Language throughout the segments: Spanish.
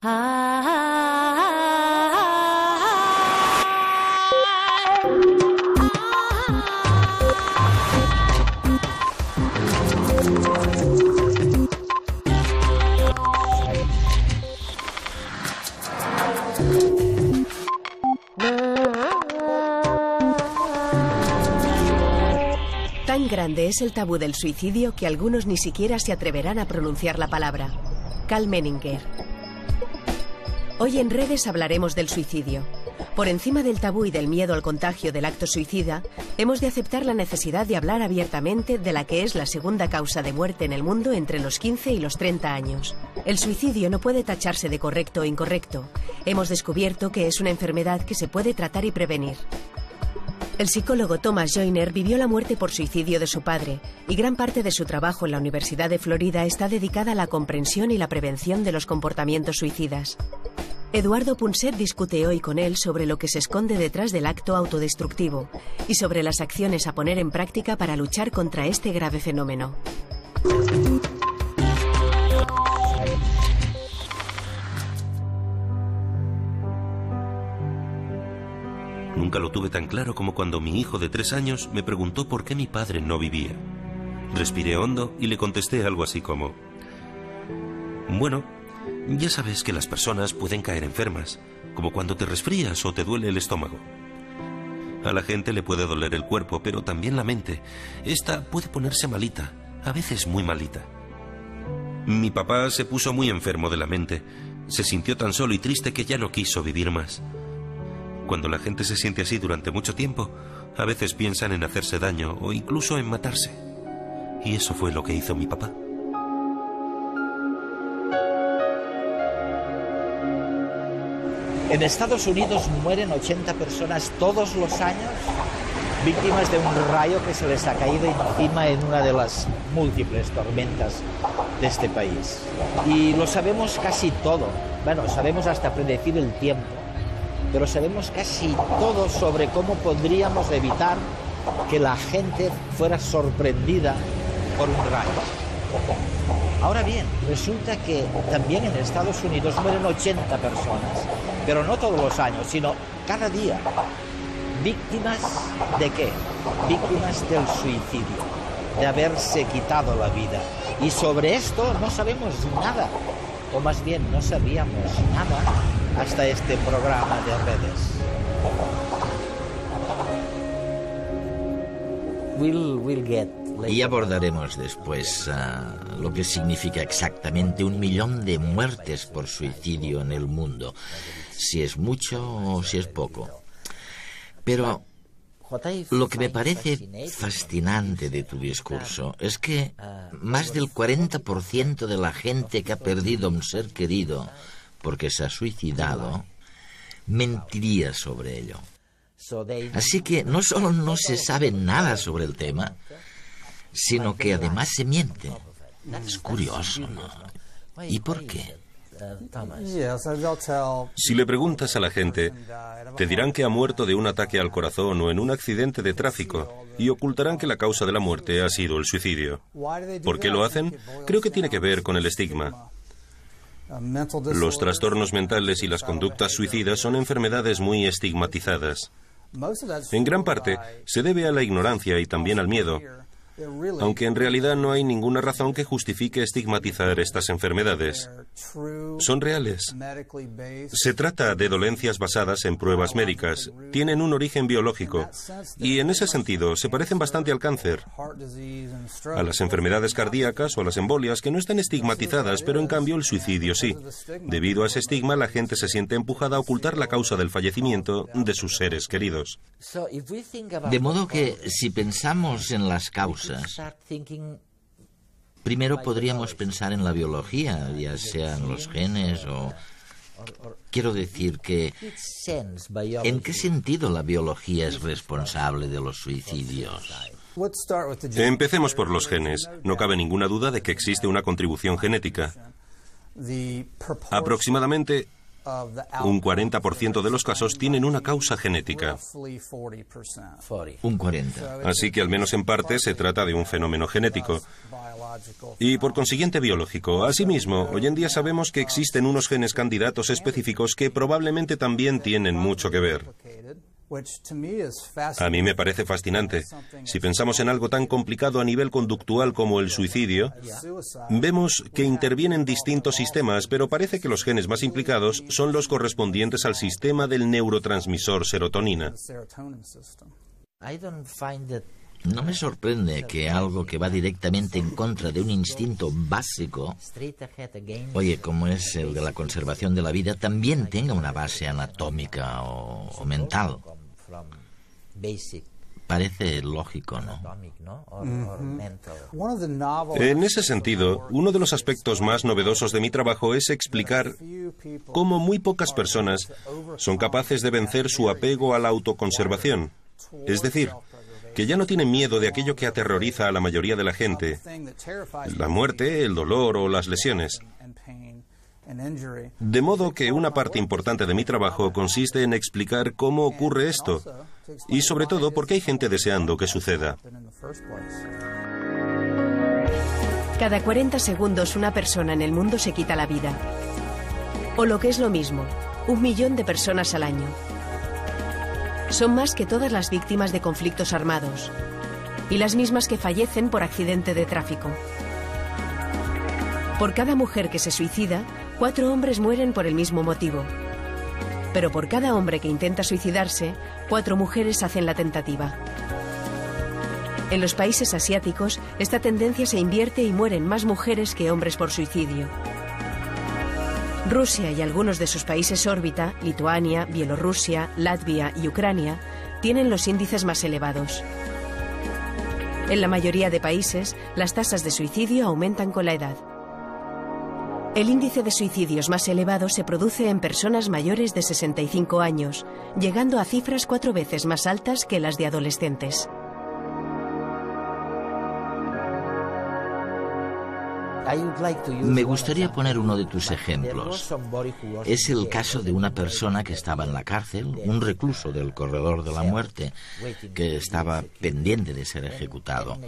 Tan grande es el tabú del suicidio que algunos ni siquiera se atreverán a pronunciar la palabra. Karl Menninger. Hoy en Redes hablaremos del suicidio. Por encima del tabú y del miedo al contagio del acto suicida, hemos de aceptar la necesidad de hablar abiertamente de la que es la segunda causa de muerte en el mundo entre los 15 y los 30 años. El suicidio no puede tacharse de correcto o incorrecto. Hemos descubierto que es una enfermedad que se puede tratar y prevenir. El psicólogo Thomas Joyner vivió la muerte por suicidio de su padre, y gran parte de su trabajo en la Universidad de Florida está dedicada a la comprensión y la prevención de los comportamientos suicidas. Eduardo Punset discute hoy con él sobre lo que se esconde detrás del acto autodestructivo y sobre las acciones a poner en práctica para luchar contra este grave fenómeno. Nunca lo tuve tan claro como cuando mi hijo de 3 años me preguntó por qué mi padre no vivía. Respiré hondo y le contesté algo así como: bueno, ya sabes que las personas pueden caer enfermas, como cuando te resfrías o te duele el estómago. A la gente le puede doler el cuerpo, pero también la mente. Esta puede ponerse malita, a veces muy malita. Mi papá se puso muy enfermo de la mente. Se sintió tan solo y triste que ya no quiso vivir más. Cuando la gente se siente así durante mucho tiempo, a veces piensan en hacerse daño o incluso en matarse. Y eso fue lo que hizo mi papá. En Estados Unidos mueren 80 personas todos los años víctimas de un rayo que se les ha caído encima en una de las múltiples tormentas de este país. Y lo sabemos casi todo. Bueno, sabemos hasta predecir el tiempo, pero sabemos casi todo sobre cómo podríamos evitar que la gente fuera sorprendida por un rayo. Ahora bien, resulta que también en Estados Unidos mueren 80 personas, pero no todos los años, sino cada día. ¿Víctimas de qué? Víctimas del suicidio, de haberse quitado la vida. Y sobre esto no sabemos nada, o más bien no sabíamos nada hasta este programa de Redes. Y abordaremos después lo que significa exactamente 1 millón de muertes por suicidio en el mundo, si es mucho o si es poco. Pero lo que me parece fascinante de tu discurso es que más del 40% de la gente que ha perdido a un ser querido porque se ha suicidado mentiría sobre ello. Así que no solo no se sabe nada sobre el tema, sino que además se miente. Es curioso, ¿no? ¿Y por qué? Si le preguntas a la gente, te dirán que ha muerto de un ataque al corazón o en un accidente de tráfico y ocultarán que la causa de la muerte ha sido el suicidio. ¿Por qué lo hacen? Creo que tiene que ver con el estigma. Los trastornos mentales y las conductas suicidas son enfermedades muy estigmatizadas. En gran parte se debe a la ignorancia y también al miedo, aunque en realidad no hay ninguna razón que justifique estigmatizar estas enfermedades. Son reales. Se trata de dolencias basadas en pruebas médicas, tienen un origen biológico y en ese sentido se parecen bastante al cáncer, a las enfermedades cardíacas o a las embolias, que no están estigmatizadas, pero en cambio el suicidio sí. Debido a ese estigma, la gente se siente empujada a ocultar la causa del fallecimiento de sus seres queridos. De modo que si pensamos en las causas, primero podríamos pensar en la biología, ya sean los genes o... Quiero decir que... ¿En qué sentido la biología es responsable de los suicidios? Empecemos por los genes. No cabe ninguna duda de que existe una contribución genética. Aproximadamente Un 40% de los casos tienen una causa genética. Un 40. Así que al menos en parte se trata de un fenómeno genético. Y por consiguiente biológico. Asimismo, hoy en día sabemos que existen unos genes candidatos específicos que probablemente también tienen mucho que ver. A mí me parece fascinante. Si pensamos en algo tan complicado a nivel conductual como el suicidio, vemos que intervienen distintos sistemas, pero parece que los genes más implicados son los correspondientes al sistema del neurotransmisor serotonina. No me sorprende que algo que va directamente en contra de un instinto básico, oye, como es el de la conservación de la vida, también tenga una base anatómica o mental. Parece lógico, ¿no? En ese sentido, uno de los aspectos más novedosos de mi trabajo es explicar cómo muy pocas personas son capaces de vencer su apego a la autoconservación. Es decir, que ya no tienen miedo de aquello que aterroriza a la mayoría de la gente: la muerte, el dolor o las lesiones. De modo que una parte importante de mi trabajo consiste en explicar cómo ocurre esto y sobre todo por qué hay gente deseando que suceda. Cada 40 segundos una persona en el mundo se quita la vida. O lo que es lo mismo, 1 millón de personas al año. Son más que todas las víctimas de conflictos armados y las mismas que fallecen por accidente de tráfico. Por cada mujer que se suicida, 4 hombres mueren por el mismo motivo. Pero por cada hombre que intenta suicidarse, 4 mujeres hacen la tentativa. En los países asiáticos, esta tendencia se invierte y mueren más mujeres que hombres por suicidio. Rusia y algunos de sus países órbita, Lituania, Bielorrusia, Latvia y Ucrania, tienen los índices más elevados. En la mayoría de países, las tasas de suicidio aumentan con la edad. El índice de suicidios más elevado se produce en personas mayores de 65 años, llegando a cifras 4 veces más altas que las de adolescentes. Me gustaría poner uno de tus ejemplos. Es el caso de una persona que estaba en la cárcel, un recluso del corredor de la muerte, que estaba pendiente de ser ejecutado.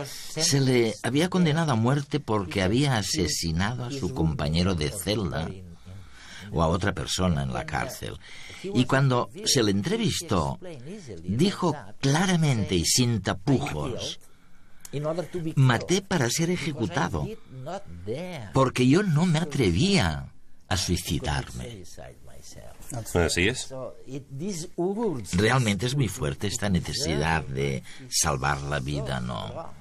Se le había condenado a muerte porque había asesinado a su compañero de celda o a otra persona en la cárcel. Y cuando se le entrevistó, dijo claramente y sin tapujos: maté para ser ejecutado, porque yo no me atrevía a suicidarme. Así es. Realmente es muy fuerte esta necesidad de salvar la vida, ¿no?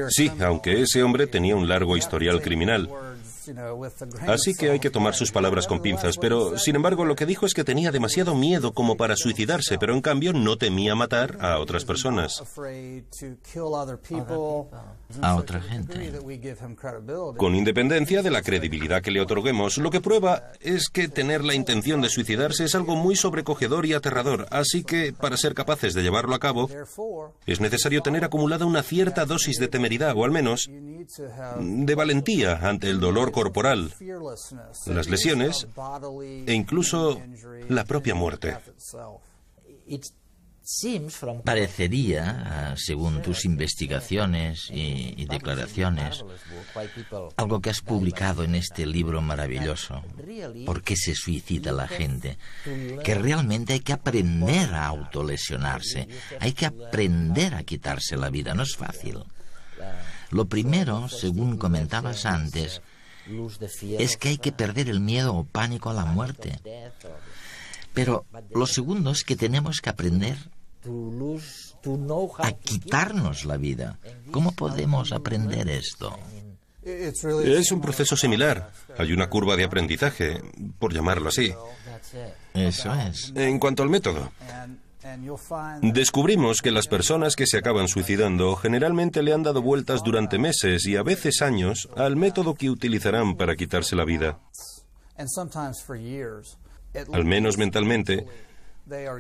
Sí, aunque ese hombre tenía un largo historial criminal. Así que hay que tomar sus palabras con pinzas, pero sin embargo lo que dijo es que tenía demasiado miedo como para suicidarse, pero en cambio no temía matar a otras personas. A otra gente. Con independencia de la credibilidad que le otorguemos, lo que prueba es que tener la intención de suicidarse es algo muy sobrecogedor y aterrador, así que para ser capaces de llevarlo a cabo es necesario tener acumulada una cierta dosis de temeridad, o al menos de valentía ante el dolor corporal, las lesiones e incluso la propia muerte. Parecería, según tus investigaciones y declaraciones, algo que has publicado en este libro maravilloso, ¿Por qué se suicida la gente?, que realmente hay que aprender a autolesionarse, hay que aprender a quitarse la vida, no es fácil. Lo primero, según comentabas antes, es que hay que perder el miedo o pánico a la muerte. Pero lo segundo es que tenemos que aprender a quitarnos la vida. ¿Cómo podemos aprender esto? Es un proceso similar. Hay una curva de aprendizaje, por llamarlo así. Eso es. En cuanto al método, descubrimos que las personas que se acaban suicidando generalmente le han dado vueltas durante meses y a veces años al método que utilizarán para quitarse la vida. Al menos mentalmente,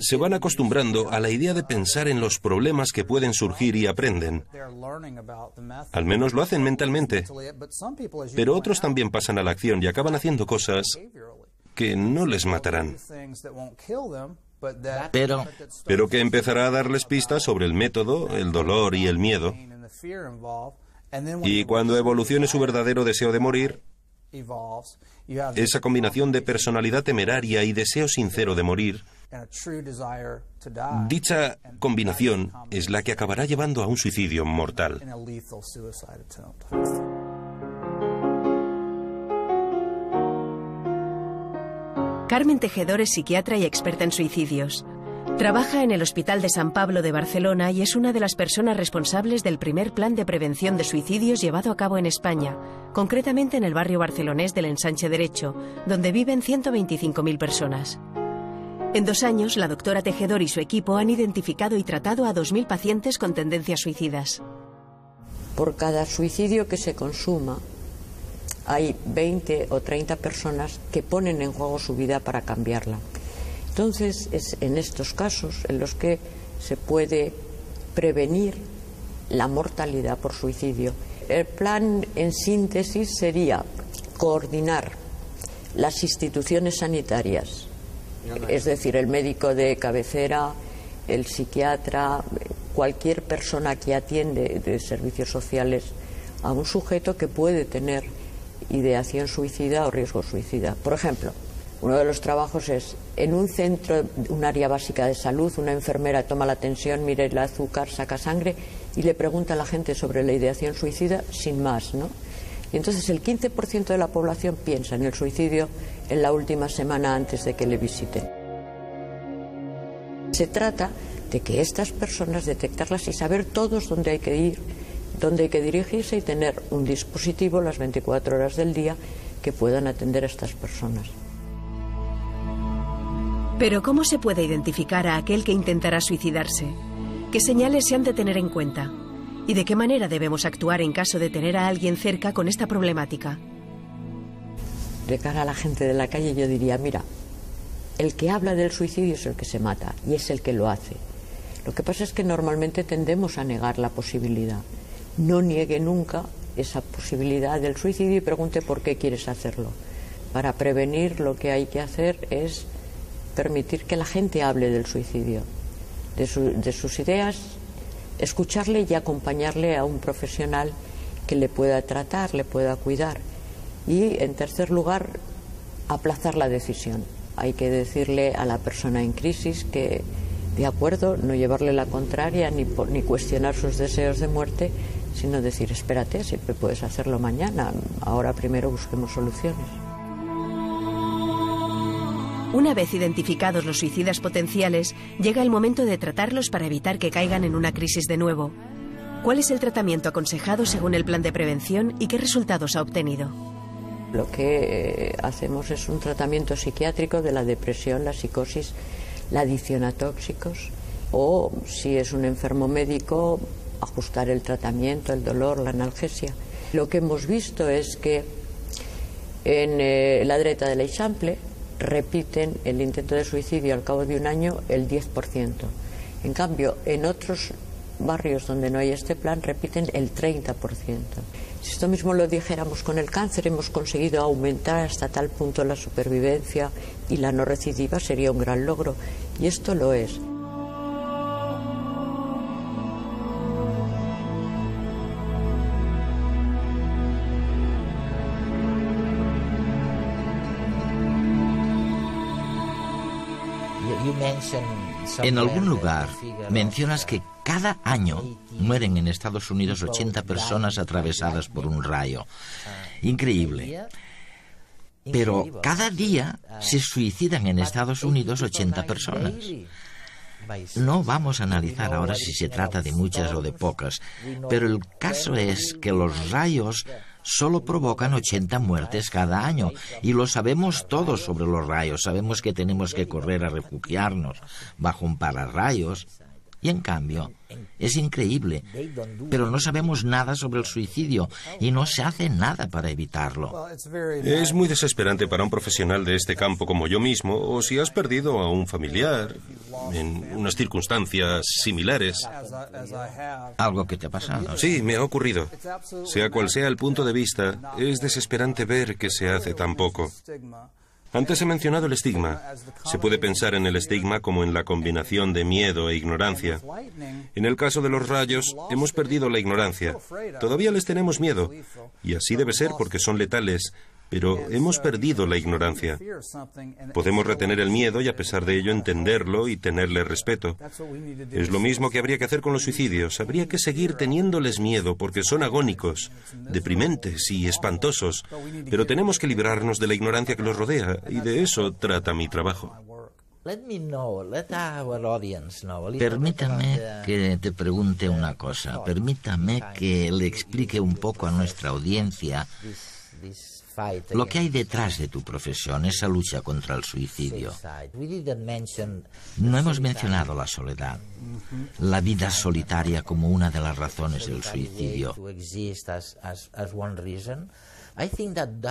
se van acostumbrando a la idea de pensar en los problemas que pueden surgir y aprenden. Al menos lo hacen mentalmente. Pero otros también pasan a la acción y acaban haciendo cosas que no les matarán, pero que empezará a darles pistas sobre el método, el dolor y el miedo. Y cuando evolucione su verdadero deseo de morir, esa combinación de personalidad temeraria y deseo sincero de morir, dicha combinación es la que acabará llevando a un suicidio mortal. Carmen Tejedor es psiquiatra y experta en suicidios. Trabaja en el Hospital de San Pablo de Barcelona y es una de las personas responsables del primer plan de prevención de suicidios llevado a cabo en España, concretamente en el barrio barcelonés del Ensanche Derecho, donde viven 125.000 personas. En 2 años, la doctora Tejedor y su equipo han identificado y tratado a 2.000 pacientes con tendencias suicidas. Por cada suicidio que se consuma, hay 20 o 30 personas que ponen en juego su vida para cambiarla. Entonces, es en estos casos en los que se puede prevenir la mortalidad por suicidio. El plan, en síntesis, sería coordinar las instituciones sanitarias, es decir, el médico de cabecera, el psiquiatra, cualquier persona que atiende de servicios sociales a un sujeto que puede tener ideación suicida o riesgo suicida. Por ejemplo, uno de los trabajos es, en un centro, un área básica de salud, una enfermera toma la tensión, mira el azúcar, saca sangre y le pregunta a la gente sobre la ideación suicida sin más, ¿no? Y entonces el 15% de la población piensa en el suicidio en la última semana antes de que le visiten. Se trata de que estas personas, detectarlas y saber todos dónde hay que ir, dónde hay que dirigirse y tener un dispositivo las 24 horas del día que puedan atender a estas personas. Pero ¿cómo se puede identificar a aquel que intentará suicidarse? ¿Qué señales se han de tener en cuenta? ¿Y de qué manera debemos actuar en caso de tener a alguien cerca con esta problemática? De cara a la gente de la calle yo diría, mira, el que habla del suicidio es el que se mata y es el que lo hace. Lo que pasa es que normalmente tendemos a negar la posibilidad. No niegue nunca esa posibilidad del suicidio y pregunte por qué quieres hacerlo. Para prevenir, lo que hay que hacer es permitir que la gente hable del suicidio, de sus ideas, escucharle y acompañarle a un profesional que le pueda tratar, le pueda cuidar. Y, en tercer lugar, aplazar la decisión. Hay que decirle a la persona en crisis que, de acuerdo, no llevarle la contraria ni cuestionar sus deseos de muerte, sino decir, espérate, siempre puedes hacerlo mañana, ahora primero busquemos soluciones. Una vez identificados los suicidas potenciales, llega el momento de tratarlos para evitar que caigan en una crisis de nuevo. ¿Cuál es el tratamiento aconsejado según el plan de prevención y qué resultados ha obtenido? Lo que hacemos es un tratamiento psiquiátrico de la depresión, la psicosis, la adicción a tóxicos, o si es un enfermo médico, ajustar el tratamiento, el dolor, la analgesia. Lo que hemos visto es que en la dreta de l'Eixample repiten el intento de suicidio al cabo de un año el 10%. En cambio, en otros barrios donde no hay este plan repiten el 30%. Si esto mismo lo dijéramos con el cáncer, hemos conseguido aumentar hasta tal punto la supervivencia y la no recidiva, sería un gran logro. Y esto lo es. En algún lugar mencionas que cada año mueren en Estados Unidos 80 personas atravesadas por un rayo. Increíble. Pero cada día se suicidan en Estados Unidos 80 personas. No vamos a analizar ahora si se trata de muchas o de pocas, pero el caso es que los rayos solo provocan 80 muertes cada año, y lo sabemos todos sobre los rayos. Sabemos que tenemos que correr a refugiarnos bajo un pararrayos, y en cambio es increíble, pero no sabemos nada sobre el suicidio y no se hace nada para evitarlo. Es muy desesperante para un profesional de este campo como yo mismo, o si has perdido a un familiar en unas circunstancias similares. ¿Algo que te ha pasado? Sí, me ha ocurrido. Sea cual sea el punto de vista, es desesperante ver que se hace tan poco. Antes he mencionado el estigma. Se puede pensar en el estigma como en la combinación de miedo e ignorancia. En el caso de los rayos, hemos perdido la ignorancia. Todavía les tenemos miedo, y así debe ser porque son letales, pero hemos perdido la ignorancia. Podemos retener el miedo y a pesar de ello entenderlo y tenerle respeto. Es lo mismo que habría que hacer con los suicidios. Habría que seguir teniéndoles miedo porque son agónicos, deprimentes y espantosos. Pero tenemos que librarnos de la ignorancia que los rodea y de eso trata mi trabajo. Permítame que te pregunte una cosa. Permítame que le explique un poco a nuestra audiencia lo que hay detrás de tu profesión, esa lucha contra el suicidio. No hemos mencionado la soledad, la vida solitaria como una de las razones del suicidio.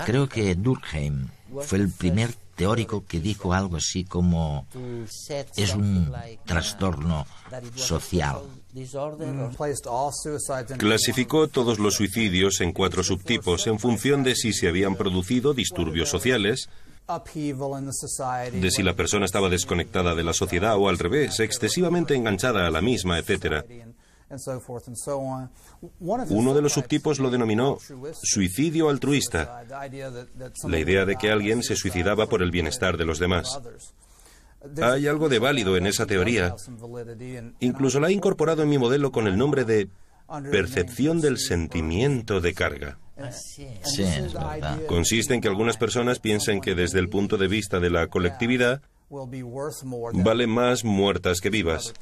Creo que Durkheim fue el primer teórico que dijo algo así como es un trastorno social. Clasificó todos los suicidios en 4 subtipos en función de si se habían producido disturbios sociales, de si la persona estaba desconectada de la sociedad o al revés, excesivamente enganchada a la misma, etc. Uno de los subtipos lo denominó suicidio altruista, la idea de que alguien se suicidaba por el bienestar de los demás. Hay algo de válido en esa teoría. Incluso la he incorporado en mi modelo con el nombre de percepción del sentimiento de carga. Sí, es verdad. Consiste en que algunas personas piensen que desde el punto de vista de la colectividad vale más muertas que vivas.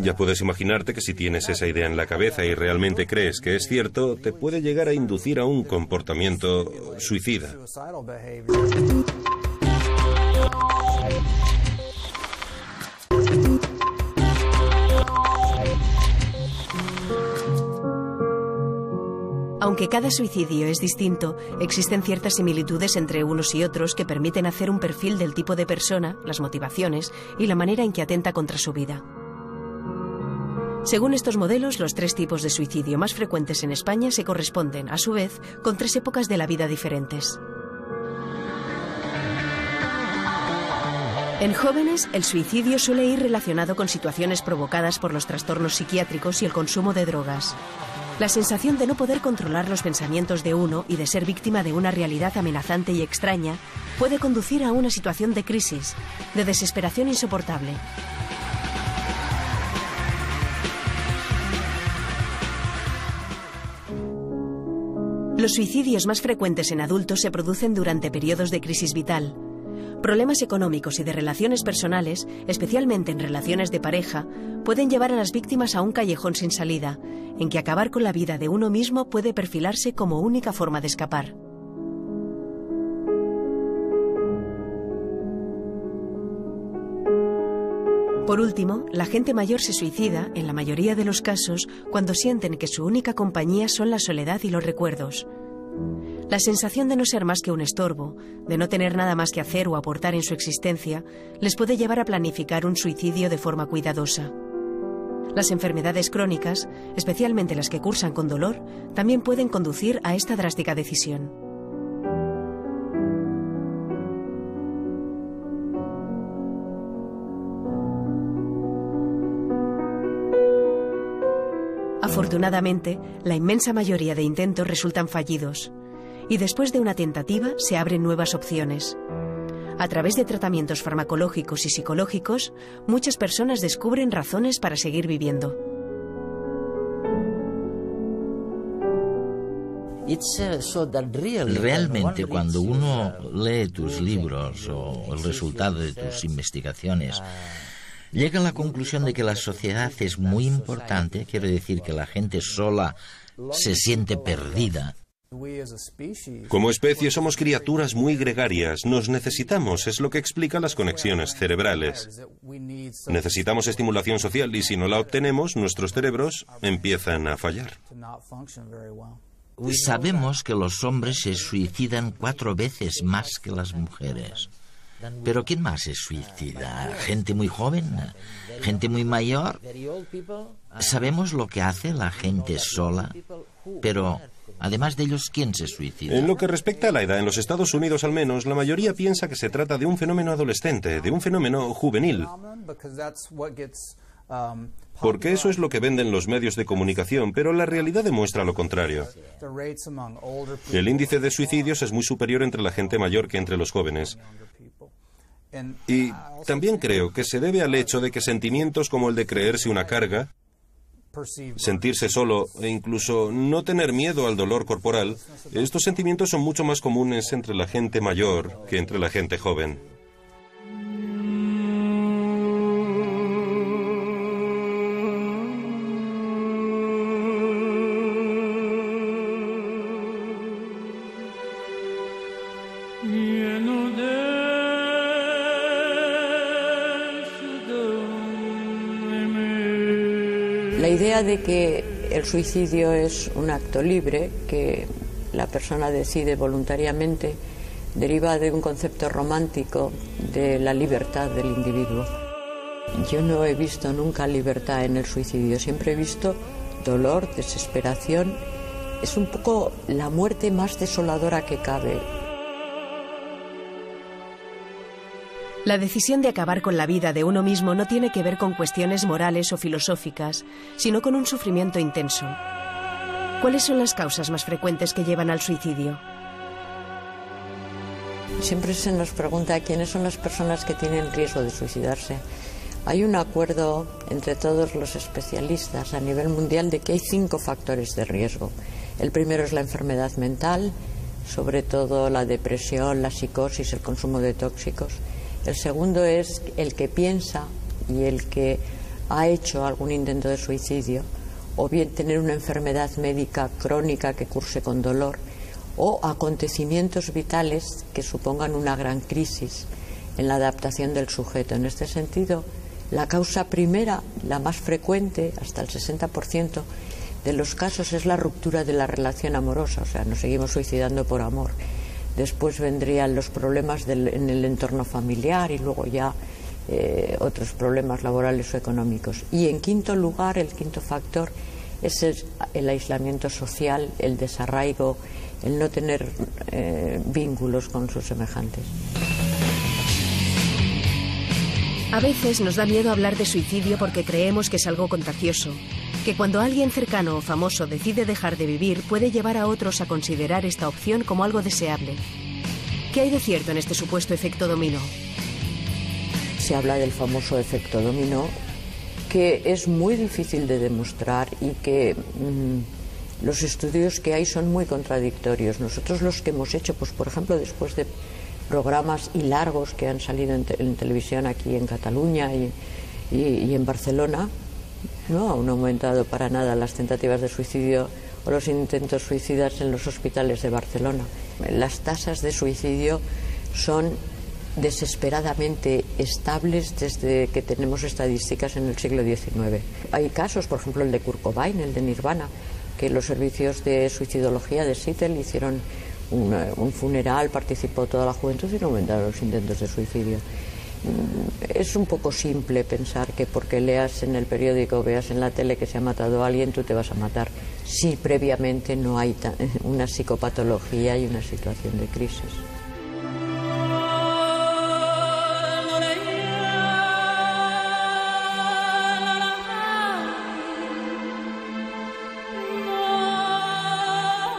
Ya puedes imaginarte que si tienes esa idea en la cabeza y realmente crees que es cierto, te puede llegar a inducir a un comportamiento suicida. Aunque cada suicidio es distinto, existen ciertas similitudes entre unos y otros que permiten hacer un perfil del tipo de persona, las motivaciones y la manera en que atenta contra su vida. Según estos modelos, los 3 tipos de suicidio más frecuentes en España se corresponden, a su vez, con 3 épocas de la vida diferentes. En jóvenes, el suicidio suele ir relacionado con situaciones provocadas por los trastornos psiquiátricos y el consumo de drogas. La sensación de no poder controlar los pensamientos de uno y de ser víctima de una realidad amenazante y extraña puede conducir a una situación de crisis, de desesperación insoportable. Los suicidios más frecuentes en adultos se producen durante periodos de crisis vital. Problemas económicos y de relaciones personales, especialmente en relaciones de pareja, pueden llevar a las víctimas a un callejón sin salida, en que acabar con la vida de uno mismo puede perfilarse como única forma de escapar. Por último, la gente mayor se suicida, en la mayoría de los casos, cuando sienten que su única compañía son la soledad y los recuerdos. La sensación de no ser más que un estorbo, de no tener nada más que hacer o aportar en su existencia, les puede llevar a planificar un suicidio de forma cuidadosa. Las enfermedades crónicas, especialmente las que cursan con dolor, también pueden conducir a esta drástica decisión. Afortunadamente, la inmensa mayoría de intentos resultan fallidos, y después de una tentativa se abren nuevas opciones. A través de tratamientos farmacológicos y psicológicos, muchas personas descubren razones para seguir viviendo. Realmente, cuando uno lee tus libros o el resultado de tus investigaciones, llega a la conclusión de que la sociedad es muy importante, quiere decir que la gente sola se siente perdida. Como especie somos criaturas muy gregarias, nos necesitamos, es lo que explica las conexiones cerebrales. Necesitamos estimulación social y si no la obtenemos, nuestros cerebros empiezan a fallar. Sabemos que los hombres se suicidan 4 veces más que las mujeres. ¿Pero quién más se suicida? ¿Gente muy joven? ¿Gente muy mayor? Sabemos lo que hace la gente sola, pero Además de ellos, ¿quién se suicida? En lo que respecta a la edad, en los Estados Unidos al menos, la mayoría piensa que se trata de un fenómeno adolescente, de un fenómeno juvenil. Porque eso es lo que venden los medios de comunicación, pero la realidad demuestra lo contrario. El índice de suicidios es muy superior entre la gente mayor que entre los jóvenes. Y también creo que se debe al hecho de que sentimientos como el de creerse una carga, sentirse solo e incluso no tener miedo al dolor corporal, estos sentimientos son mucho más comunes entre la gente mayor que entre la gente joven. La idea de que el suicidio es un acto libre, que la persona decide voluntariamente, deriva de un concepto romántico de la libertad del individuo. Yo no he visto nunca libertad en el suicidio, siempre he visto dolor, desesperación. Es un poco la muerte más desoladora que cabe. La decisión de acabar con la vida de uno mismo no tiene que ver con cuestiones morales o filosóficas, sino con un sufrimiento intenso. ¿Cuáles son las causas más frecuentes que llevan al suicidio? Siempre se nos pregunta quiénes son las personas que tienen riesgo de suicidarse. Hay un acuerdo entre todos los especialistas a nivel mundial de que hay 5 factores de riesgo. El primero es la enfermedad mental, sobre todo la depresión, la psicosis, el consumo de tóxicos. El segundo es el que piensa y el que ha hecho algún intento de suicidio, o bien tener una enfermedad médica crónica que curse con dolor, o acontecimientos vitales que supongan una gran crisis en la adaptación del sujeto. En este sentido, la causa primera, la más frecuente, hasta el 60% de los casos, es la ruptura de la relación amorosa, o sea, nos seguimos suicidando por amor. Después vendrían los problemas en el entorno familiar y luego ya otros problemas laborales o económicos. Y en quinto lugar, el quinto factor es el aislamiento social, el desarraigo, el no tener vínculos con sus semejantes. A veces nos da miedo hablar de suicidio porque creemos que es algo contagioso, que cuando alguien cercano o famoso decide dejar de vivir puede llevar a otros a considerar esta opción como algo deseable. ¿Qué hay de cierto en este supuesto efecto dominó? Se habla del famoso efecto dominó, que es muy difícil de demostrar y que los estudios que hay son muy contradictorios. Nosotros los que hemos hecho, pues por ejemplo, después de programas y largos que han salido en televisión aquí en Cataluña y en Barcelona, no han aumentado para nada las tentativas de suicidio o los intentos suicidas en los hospitales de Barcelona. Las tasas de suicidio son desesperadamente estables desde que tenemos estadísticas en el siglo XIX. Hay casos, por ejemplo el de Kurt Cobain, el de Nirvana, que los servicios de suicidología de Seattle hicieron un funeral, participó toda la juventud y no aumentaron los intentos de suicidio. Es un poco simple pensar que porque leas en el periódico o veas en la tele que se ha matado a alguien, tú te vas a matar, si previamente no hay una psicopatología y una situación de crisis.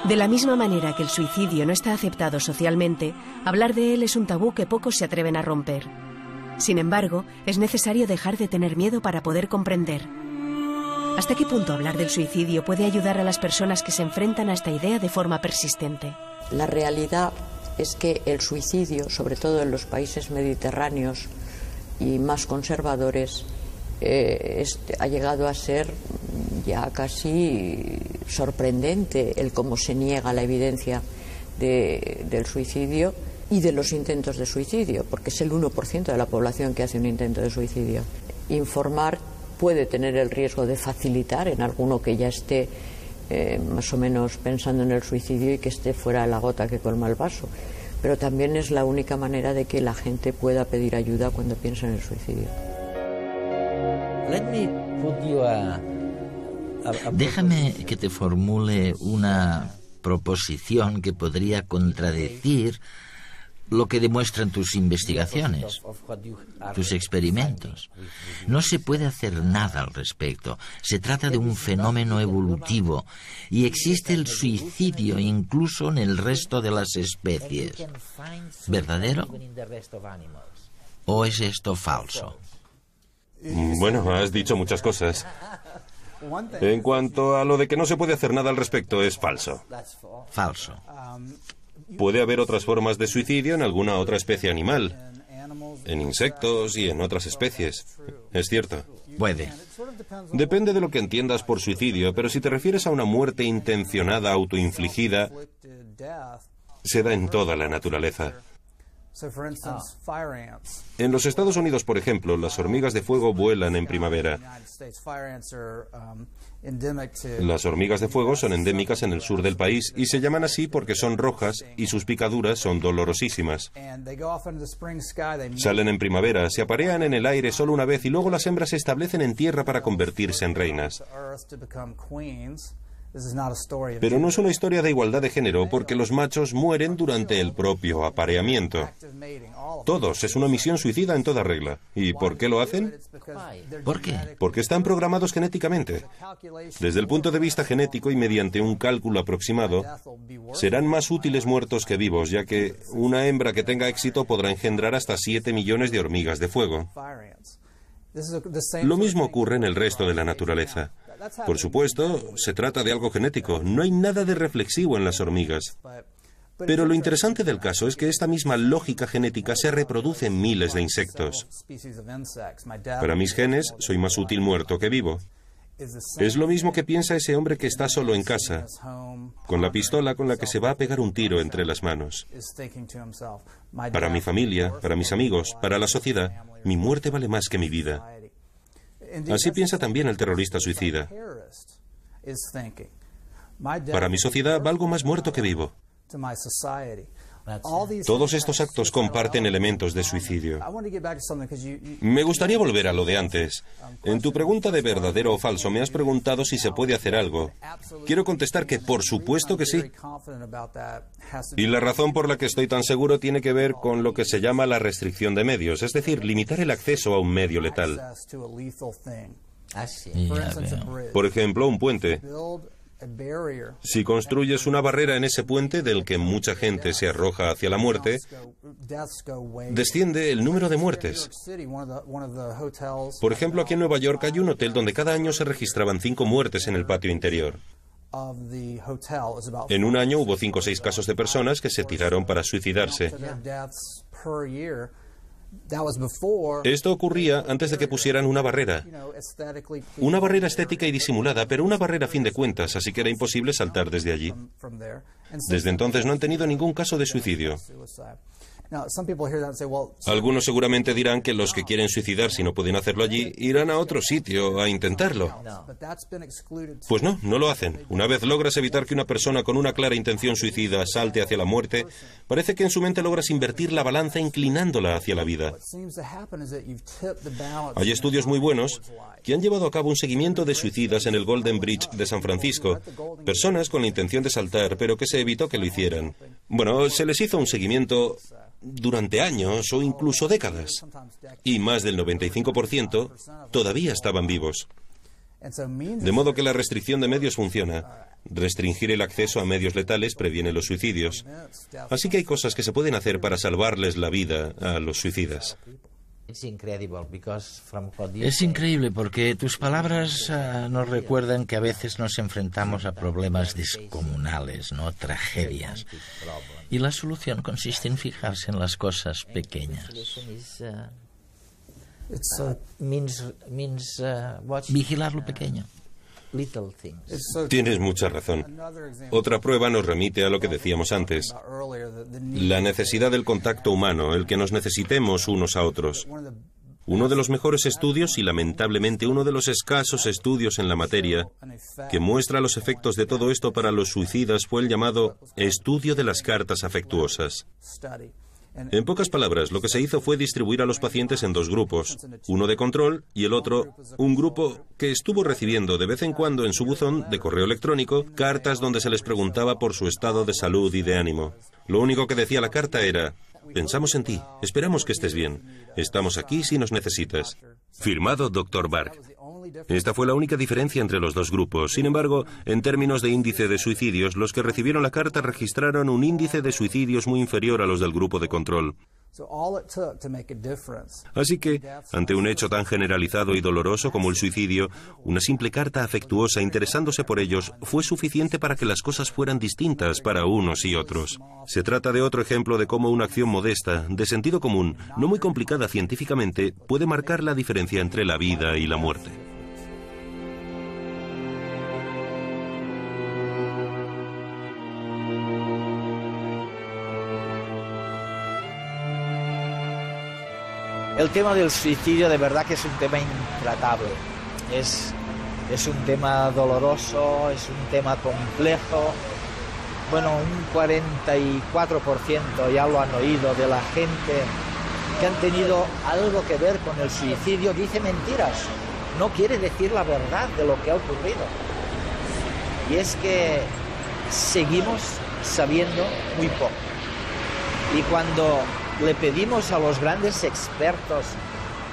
De la misma manera que el suicidio no está aceptado socialmente, hablar de él es un tabú que pocos se atreven a romper. Sin embargo, es necesario dejar de tener miedo para poder comprender. ¿Hasta qué punto hablar del suicidio puede ayudar a las personas que se enfrentan a esta idea de forma persistente? La realidad es que el suicidio, sobre todo en los países mediterráneos y más conservadores, ha llegado a ser ya casi sorprendente el cómo se niega la evidencia del suicidio y de los intentos de suicidio, porque es el 1% de la población que hace un intento de suicidio. Informar puede tener el riesgo de facilitar en alguno que ya esté más o menos pensando en el suicidio y que esté fuera de la gota que colma el vaso, pero también es la única manera de que la gente pueda pedir ayuda cuando piensa en el suicidio. Déjame que te formule una proposición que podría contradecir lo que demuestran tus investigaciones, tus experimentos. No se puede hacer nada al respecto. Se trata de un fenómeno evolutivo y existe el suicidio incluso en el resto de las especies. ¿Verdadero? ¿O es esto falso? Bueno, has dicho muchas cosas. En cuanto a lo de que no se puede hacer nada al respecto, es falso. Falso. Puede haber otras formas de suicidio en alguna otra especie animal, en insectos y en otras especies. Es cierto. Puede. Depende de lo que entiendas por suicidio, pero si te refieres a una muerte intencionada autoinfligida, se da en toda la naturaleza. En los Estados Unidos, por ejemplo, las hormigas de fuego vuelan en primavera. Las hormigas de fuego son endémicas en el sur del país y se llaman así porque son rojas y sus picaduras son dolorosísimas. Salen en primavera, se aparean en el aire solo una vez y luego las hembras se establecen en tierra para convertirse en reinas. Pero no es una historia de igualdad de género porque los machos mueren durante el propio apareamiento. Todos, es una misión suicida en toda regla. ¿Y por qué lo hacen? ¿Por qué? Porque están programados genéticamente. Desde el punto de vista genético y mediante un cálculo aproximado, serán más útiles muertos que vivos, ya que una hembra que tenga éxito podrá engendrar hasta 7 millones de hormigas de fuego. Lo mismo ocurre en el resto de la naturaleza. Por supuesto, se trata de algo genético. No hay nada de reflexivo en las hormigas. Pero lo interesante del caso es que esta misma lógica genética se reproduce en miles de insectos. Para mis genes, soy más útil muerto que vivo. Es lo mismo que piensa ese hombre que está solo en casa, con la pistola con la que se va a pegar un tiro entre las manos. Para mi familia, para mis amigos, para la sociedad, mi muerte vale más que mi vida. Así piensa también el terrorista suicida. Para mi sociedad valgo más muerto que vivo. Todos estos actos comparten elementos de suicidio. Me gustaría volver a lo de antes. En tu pregunta de verdadero o falso me has preguntado si se puede hacer algo. Quiero contestar que por supuesto que sí. Y la razón por la que estoy tan seguro tiene que ver con lo que se llama la restricción de medios, es decir, limitar el acceso a un medio letal. Por ejemplo, un puente. Si construyes una barrera en ese puente del que mucha gente se arroja hacia la muerte, desciende el número de muertes. Por ejemplo, aquí en Nueva York hay un hotel donde cada año se registraban 5 muertes en el patio interior. En un año hubo 5 o 6 casos de personas que se tiraron para suicidarse. Esto ocurría antes de que pusieran una barrera. Una barrera estética y disimulada, pero una barrera a fin de cuentas, así que era imposible saltar desde allí. Desde entonces no han tenido ningún caso de suicidio. Algunos seguramente dirán que los que quieren suicidarse y no pueden hacerlo allí, irán a otro sitio a intentarlo. Pues no, no lo hacen. Una vez logras evitar que una persona con una clara intención suicida salte hacia la muerte, parece que en su mente logras invertir la balanza inclinándola hacia la vida. Hay estudios muy buenos que han llevado a cabo un seguimiento de suicidas en el Golden Bridge de San Francisco. Personas con la intención de saltar, pero que se evitó que lo hicieran. Bueno, se les hizo un seguimiento durante años o incluso décadas. Y más del 95% todavía estaban vivos. De modo que la restricción de medios funciona. Restringir el acceso a medios letales previene los suicidios. Así que hay cosas que se pueden hacer para salvarles la vida a los suicidas. Es increíble porque tus palabras nos recuerdan que a veces nos enfrentamos a problemas descomunales, ¿no? Tragedias. Y la solución consiste en fijarse en las cosas pequeñas. Vigilar lo pequeño. Tienes mucha razón. Otra prueba nos remite a lo que decíamos antes. La necesidad del contacto humano, el que nos necesitemos unos a otros. Uno de los mejores estudios y lamentablemente uno de los escasos estudios en la materia que muestra los efectos de todo esto para los suicidas fue el llamado estudio de las cartas afectuosas. En pocas palabras, lo que se hizo fue distribuir a los pacientes en dos grupos, uno de control y el otro, un grupo que estuvo recibiendo de vez en cuando en su buzón de correo electrónico cartas donde se les preguntaba por su estado de salud y de ánimo. Lo único que decía la carta era: pensamos en ti, esperamos que estés bien, estamos aquí si nos necesitas. Firmado Dr. Bark. Esta fue la única diferencia entre los dos grupos. Sin embargo, en términos de índice de suicidios, los que recibieron la carta registraron un índice de suicidios muy inferior a los del grupo de control. Así que, ante un hecho tan generalizado y doloroso como el suicidio, una simple carta afectuosa interesándose por ellos fue suficiente para que las cosas fueran distintas para unos y otros. Se trata de otro ejemplo de cómo una acción modesta, de sentido común, no muy complicada científicamente, puede marcar la diferencia entre la vida y la muerte. El tema del suicidio de verdad que es un tema intratable, es un tema doloroso, es un tema complejo. Bueno, un 44% ya lo han oído de la gente que han tenido algo que ver con el suicidio, dice mentiras, no quiere decir la verdad de lo que ha ocurrido. Y es que seguimos sabiendo muy poco. Y cuando le pedimos a los grandes expertos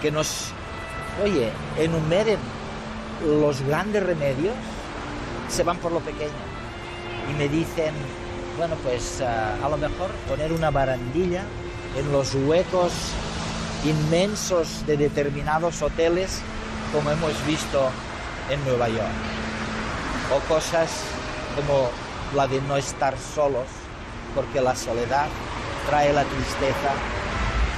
que nos, enumeren los grandes remedios, se van por lo pequeño y me dicen, bueno, pues a lo mejor poner una barandilla en los huecos inmensos de determinados hoteles, como hemos visto en Nueva York, o cosas como la de no estar solos, porque la soledad trae la tristeza,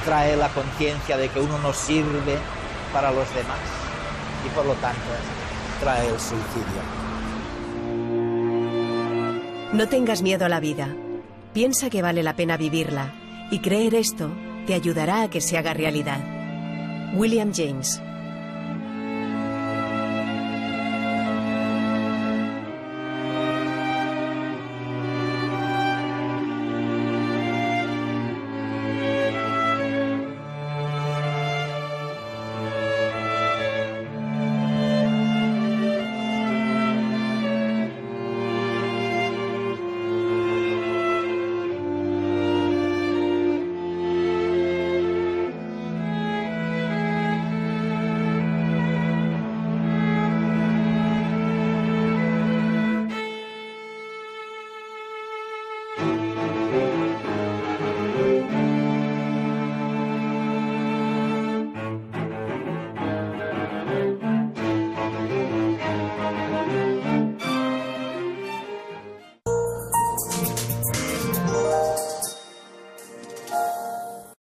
trae la conciencia de que uno no sirve para los demás y por lo tanto trae el suicidio. No tengas miedo a la vida. Piensa que vale la pena vivirla y creer esto te ayudará a que se haga realidad. William James.